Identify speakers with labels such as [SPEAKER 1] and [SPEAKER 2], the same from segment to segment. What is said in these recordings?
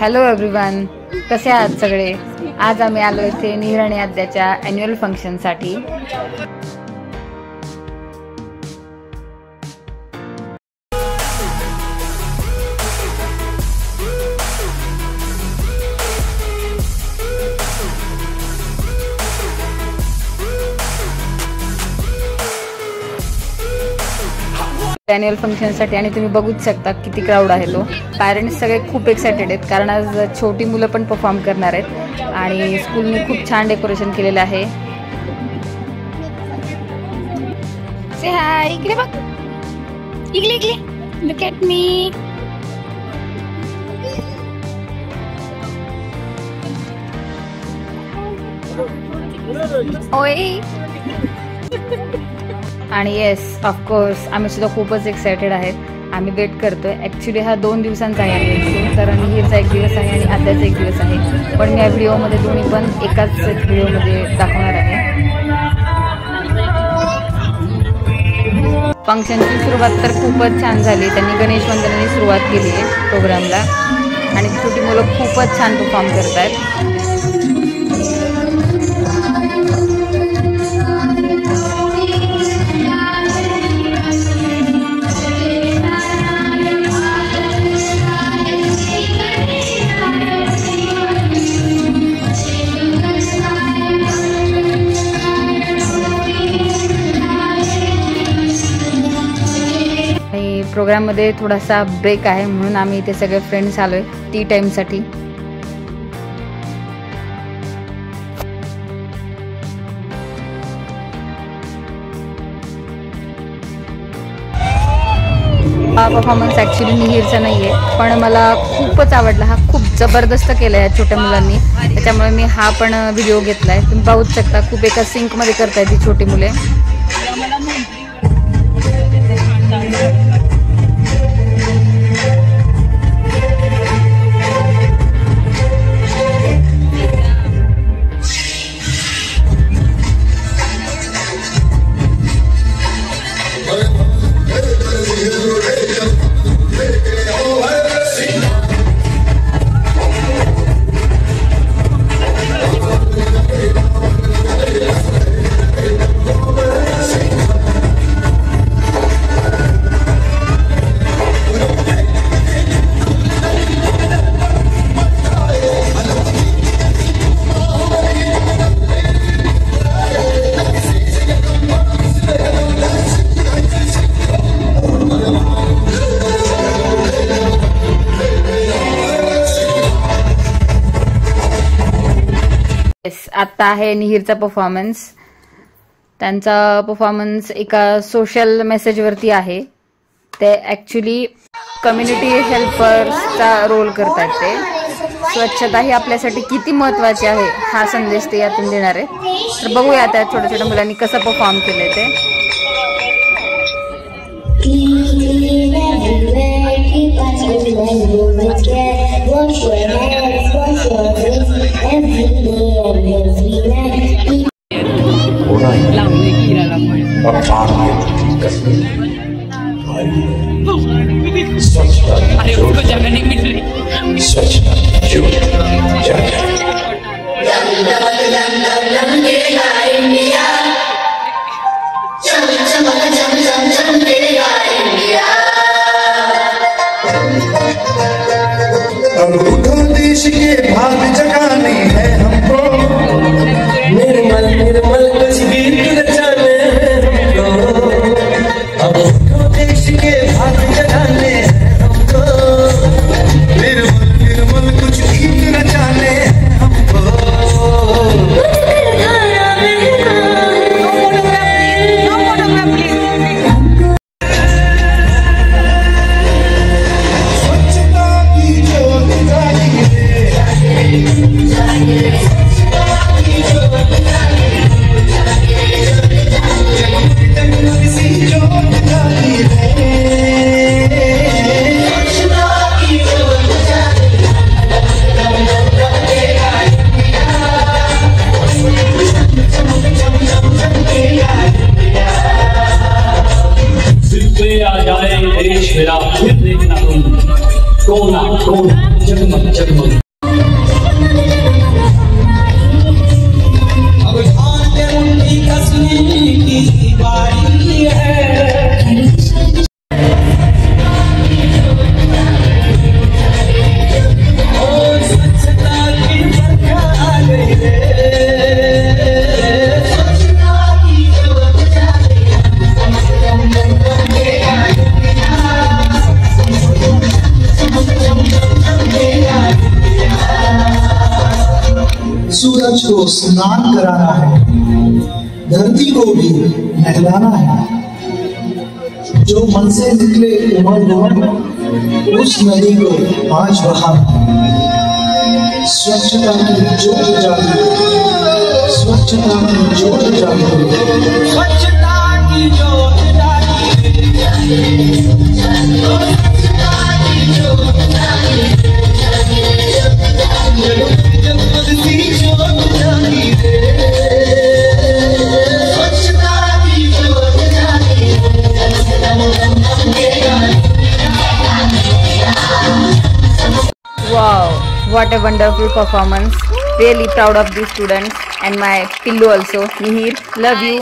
[SPEAKER 1] Hello everyone, कसे आहात सगळे। आज आम्ही आलो इथे निहिराणी अध्याच्या ॲन्युअल फंक्शनसाठी। ॲन्युअल फंक्शनसाठी आणि तुम्ही बघूच शकता किती क्राऊड आहे तो। पॅरेंट्स सगळे खूप एक्साइटेड आहेत कारण आज छोटी मुलं पण परफॉर्म करणार आहेत आणि स्कूलने खूप छान डेकोरेशन केलेलं आहे। से हाय, इकडे बघ, इकडे इकडे, लुक ॲट मी। ओय आणि येस, ऑफकोर्स आम्ही सुद्धा खूपच एक्सायटेड आहेत। आम्ही वेट करतोय। ॲक्च्युली हा 2 दिवसांचा आहे, कारण हिरचा 1 दिवस आहे आणि आद्याचा 1 दिवस आहे, पण मी या व्हिडिओमध्ये दोन्ही पण एकाच व्हिडिओमध्ये दाखवणार आहे। फंक्शनची सुरुवात तर खूपच छान झाली। त्यांनी गणेश वंदनाने सुरुवात केली आहे प्रोग्रामला आणि छोटी मुलं खूपच छान परफॉर्म करत आहेत। प्रोग्राम मध्ये थोडासा ब्रेक आहे म्हणून आम्ही इथे सगळे फ्रेंड्स आलोय टी टाइम साठी। हा परफॉर्मन्स ॲक्च्युली निहिरचा नाहीये, पण मला खूपच आवडला। हा खूप जबरदस्त केला या छोट्या मुलांनी, त्याच्यामुळे मी हा पण व्हिडिओ घेतलाय। तुम्ही पाहूच शकता खूप एका सिंक मध्ये करतायत ही छोटी मुले। आता आहे निहिरचा परफॉर्मन्स। त्यांचा परफॉर्मन्स एका सोशल मेसेज वरती आहे। ते ॲक्च्युली कम्युनिटी हेल्पर्सचा रोल करतात। ते स्वच्छता ही आपल्यासाठी किती महत्त्वाची आहे हा संदेश ते यातून देणार आहे। तर बघूया त्या छोट्या छोट्या मुलांनी कसं परफॉर्म केलंय ते।
[SPEAKER 2] अरे उसको जगह नहीं मिल रही।
[SPEAKER 3] देश के भाग जगाने हैं हमको, निर्मल निर्मल तस्वीर रचाने हैं हमको। देश के भाग जगाने हैं हमको, निर्मल निर्मल कुछ गीत रचाने हैं हमको।
[SPEAKER 4] आ जाए देश मेरा फिर देखना तुम कोना कोना
[SPEAKER 3] जगमग जगमग। अब भाग्य मुट्ठी कसने की बारी है। सूरज को स्नान कराना है, धरती को भी नहलाना है। जो मन से निकले उमड़ उमड़ उस नदी को आज बहाना। स्वच्छता की जोत जागे, स्वच्छता की जोत जागे, स्वच्छता की जोत
[SPEAKER 1] Wow, what a wonderful performance. Really proud of these students and my pillow also. Mihir, love you.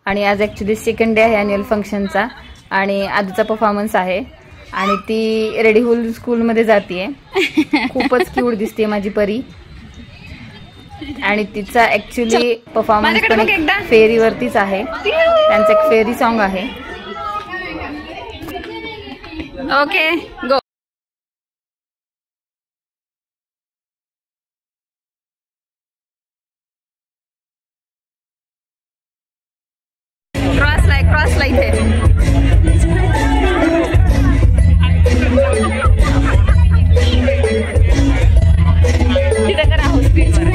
[SPEAKER 1] आणि आज ॲक्च्युली सेकंड डे आहे ॲन्युअल फंक्शनचा आणि आजचा परफॉर्मन्स आहे आणि ती रेडी होऊन स्कूलमध्ये जाते. खूपच क्यूट दिसते माझी परी आणि तिचा ॲक्च्युली परफॉर्मन्स पण फेरीवरतीच आहे. त्यांचं एक फेरी सॉन्ग आहे. Okay go. क्रॉसला इथे तिथे करा हॉस्पिटल.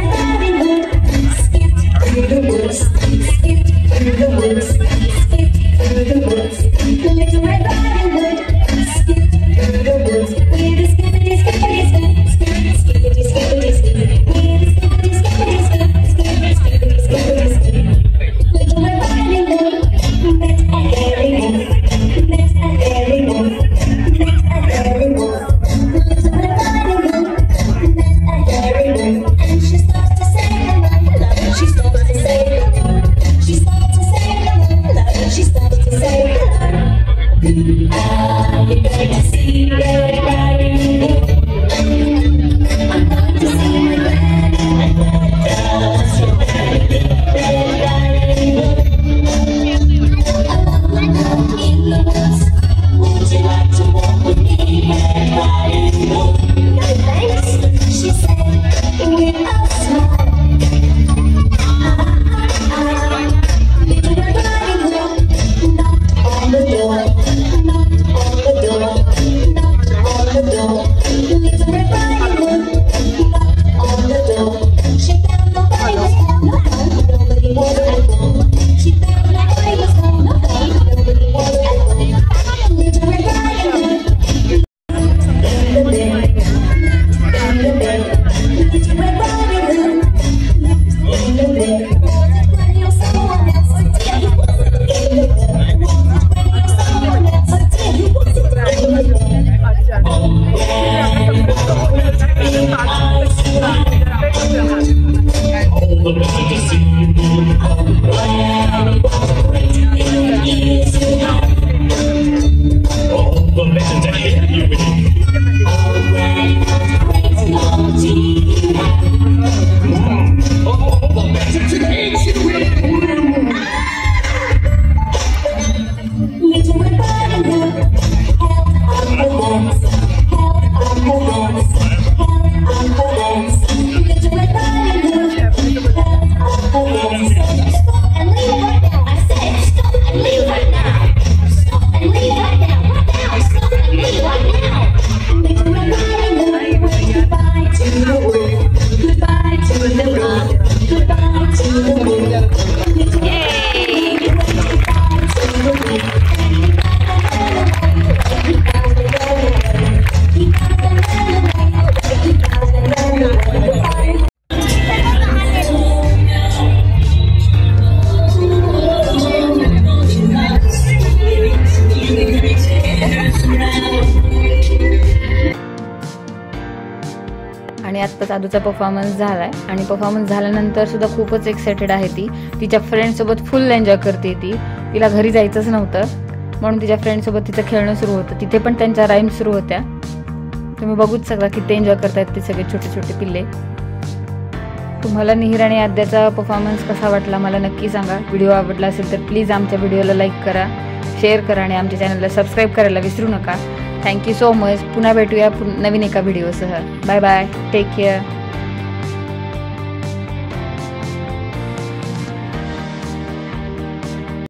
[SPEAKER 1] आणि आत्ताच आदूचा परफॉर्मन्स झालाय आणि परफॉर्मन्स झाल्यानंतर सुद्धा खूपच एक्सायटेड आहे ती. तिच्या फ्रेंड्ससोबत फुल एन्जॉय करते ती. तिला घरी जायचंच नव्हतं म्हणून तिच्या फ्रेंड्ससोबत तिचं खेळणं सुरू होतं. तिथे पण त्यांच्या राईम्स सुरू होत्या. तुम्ही बघूच शकता किती एन्जॉय करतायत ते सगळे छोटे छोटे पिल्ले. तुम्हाला निहिर आणि आद्याचा परफॉर्मन्स कसा वाटला मला नक्की सांगा. व्हिडिओ आवडला असेल तर प्लीज आमच्या व्हिडिओला लाईक करा, शेअर करा आणि आमच्या चॅनलला सबस्क्राईब करायला विसरू नका. Thank you so much. पुन्हा भेटूया नवीन एका व्हिडिओसह. Bye bye. Take care.